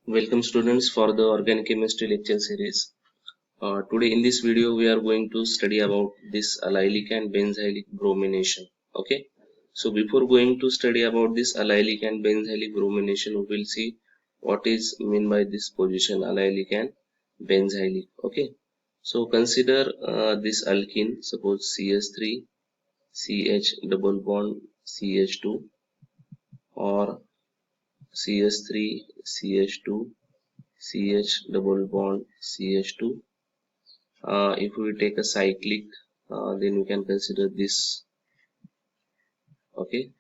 Welcome students for the organic chemistry lecture series. Today in this video we are going to study about this allylic and benzylic bromination. Okay. So before going to study about this allylic and benzylic bromination, we will see what is meant by this position allylic and benzylic. Okay. So consider this alkene, suppose CH3 CH double bond CH2 or CH3 CH2 CH double bond CH2. If we take a cyclic, then we can consider this. Okay.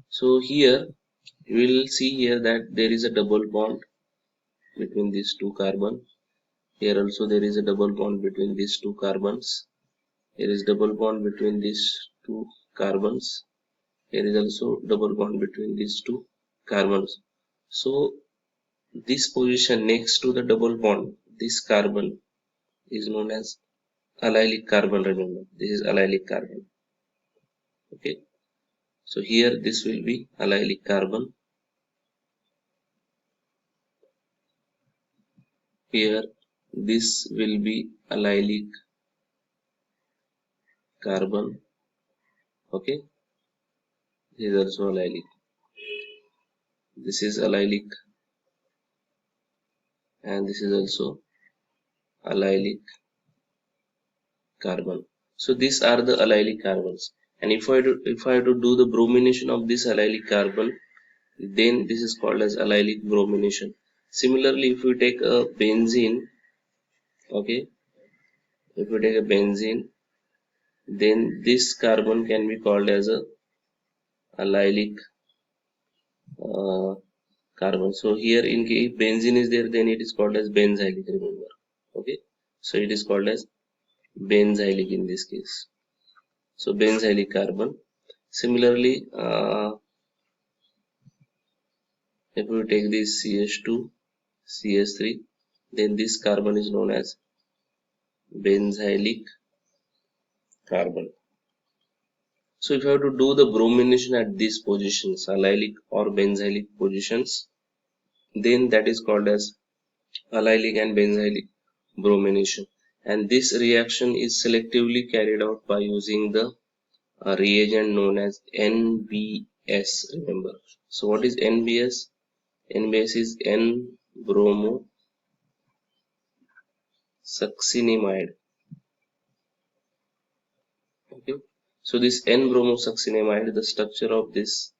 So here you will see here that there is a double bond between these two carbon. Here also there is a double bond between these two carbons. Here is double bond between these two carbons. Here is also double bond between these two carbons. So this position next to the double bond, this carbon is known as allylic carbon. Remember, this is allylic carbon. Okay, so here this will be allylic carbon. Here this will be allylic carbon. Okay, this is also allylic. This is allylic, and this is also allylic carbon. So these are the allylic carbons. And if I have to do the bromination of this allylic carbon, then this is called as allylic bromination. Similarly, if we take a benzene, okay, if we take a benzene, then this carbon can be called as a allylic carbon. So here in case if benzene is there, then it is called as benzylic, remember. Okay, so it is called as benzylic in this case. So benzylic carbon. Similarly, if we take this CH2 CH3, then this carbon is known as benzylic carbon. So if you have to do the bromination at these positions, allylic or benzylic positions, then that is called as allylic and benzylic bromination. And this reaction is selectively carried out by using the reagent known as NBS. Remember. So what is NBS? NBS is N-bromosuccinimide. Okay. So this N-bromosuccinimide, the structure of this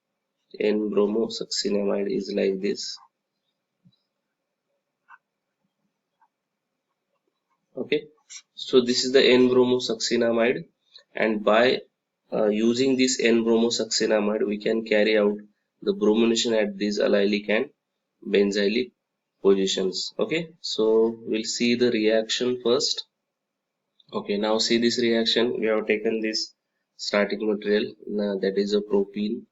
N-bromosuccinimide is like this. Okay. So this is the N-bromosuccinimide, and by using this N-bromosuccinimide, we can carry out the bromination at these allylic and benzylic positions. Okay. So we'll see the reaction first. Okay. Now see this reaction. We have taken this starting material, that is a propene.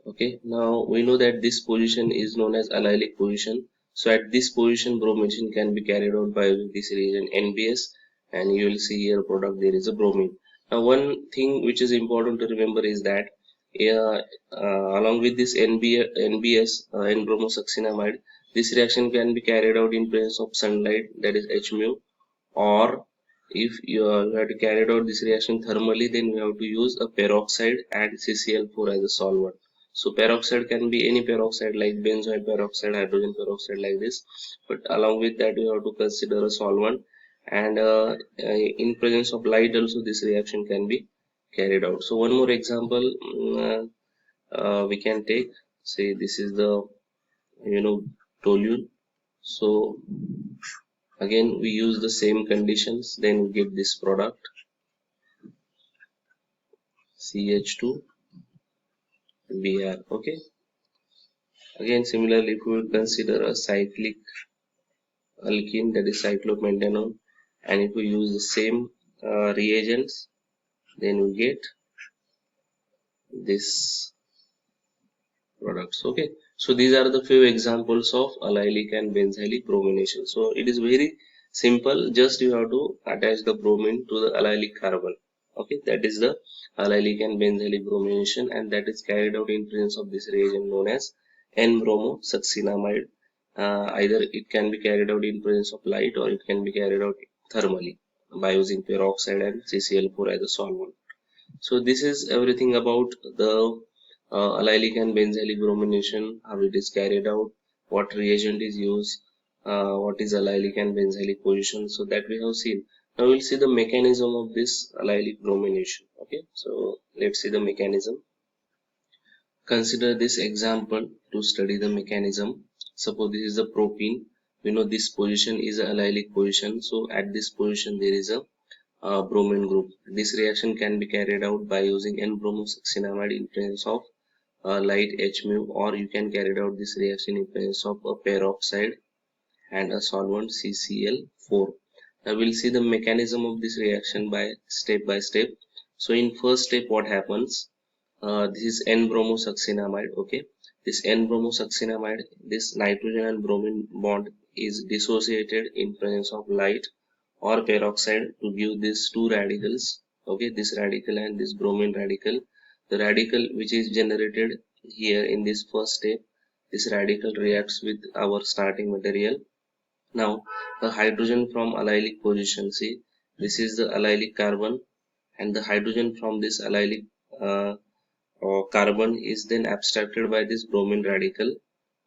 Okay, now we know that this position is known as allylic position. So at this position, bromination can be carried out by this reagent NBS, and you will see here product there is a bromine. Now one thing which is important to remember is that along with this NBS N-bromosuccinimide, this reaction can be carried out in presence of sunlight, that is H mu, or if you have to carry out this reaction thermally, then we have to use a peroxide and CCl4 as a solvent. So peroxide can be any peroxide like benzoyl peroxide, hydrogen peroxide like this. But along with that, you have to consider a solvent, and in presence of light also this reaction can be carried out. So one more example we can take. Say this is the toluene. So again we use the same conditions, then we get this product CH2 Br. Okay. Again similarly, if we will consider a cyclic alkene, that is cyclopentanone, and if we use the same reagents, then we get this products. Okay, so these are the few examples of allylic and benzylic bromination. So it is very simple, just you have to attach the bromine to the allylic carbon. Okay, that is the allylic and benzylic bromination, and that is carried out in presence of this reagent known as N-bromosuccinamide. Either it can be carried out in presence of light or it can be carried out thermally by using peroxide and CCl4 as a solvent. So this is everything about the allylic and benzylic bromination, how it is carried out, what reagent is used, what is allylic and benzylic position, so that we have seen. Now we'll see the mechanism of this allylic bromination. Okay, so let's see the mechanism. Consider this example to study the mechanism. Suppose this is the propene. We know this position is a allylic position, so at this position there is a bromine group. This reaction can be carried out by using N-bromosuccinamide in presence of light HMu, or you can carry out this reaction in presence of a peroxide and a solvent CCl4. Now we'll see the mechanism of this reaction by step. So in first step, what happens? This is N-bromosuccinamide. Okay, this N-bromosuccinamide, this nitrogen and bromine bond is dissociated in presence of light or peroxide to give these two radicals. Okay, this radical and this bromine radical. The radical which is generated here in this first step, this radical reacts with our starting material. Now the hydrogen from allylic position, see, this is the allylic carbon, and the hydrogen from this allylic carbon is then abstracted by this bromine radical,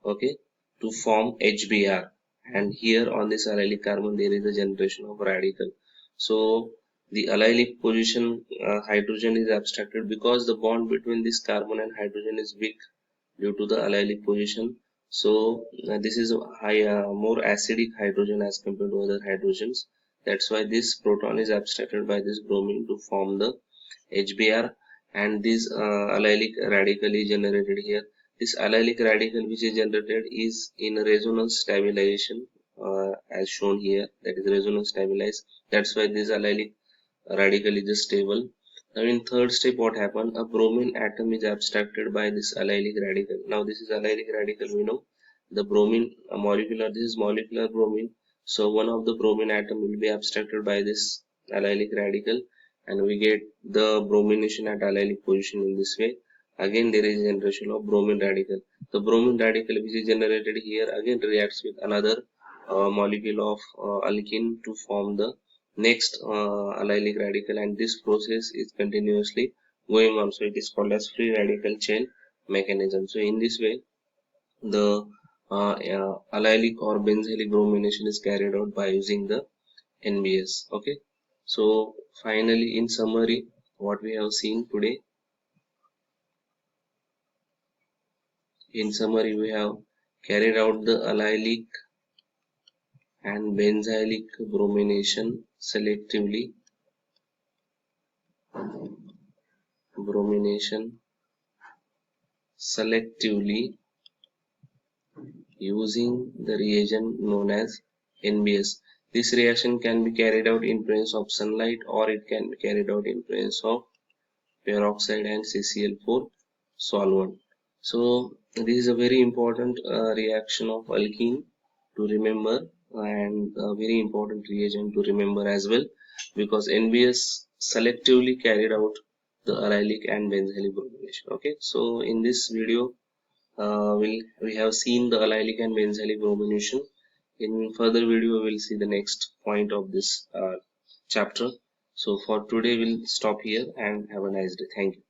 okay, to form HBr. And here on this allylic carbon there is a generation of radical. So the allylic position hydrogen is abstracted because the bond between this carbon and hydrogen is weak due to the allylic position. So this is a more acidic hydrogen as compared to other hydrogens. That's why this proton is abstracted by this bromine to form the HBr, and this allylic radical is generated here. This allylic radical which is generated is in resonance stabilization, as shown here, that is resonance stabilized. That's why this allylic radical is stable. Now in third step, what happened? A bromine atom is abstracted by this allylic radical. Now this is allylic radical, we know. The bromine molecular, this is molecular bromine. So one of the bromine atom will be abstracted by this allylic radical, and we get the bromination at allylic position in this way. Again there is generation of bromine radical. The bromine radical which is generated here again reacts with another molecule of alkene to form the next allylic radical, and this process is continuously going on. So it is called as free radical chain mechanism. So in this way the allylic or benzylic bromination is carried out by using the NBS. Okay, so finally in summary what we have seen today, in summary we have carried out the allylic and benzylic bromination selectively using the reagent known as NBS. This reaction can be carried out in presence of sunlight, or it can be carried out in presence of peroxide and CCl4 solvent. So this is a very important reaction of alkene to remember, and a very important reagent to remember as well, because NBS selectively carried out the allylic and benzylic bromination. Okay, so in this video we have seen the allylic and benzylic bromination. In further video we will see the next point of this chapter. So for today we'll stop here and have a nice day. Thank you.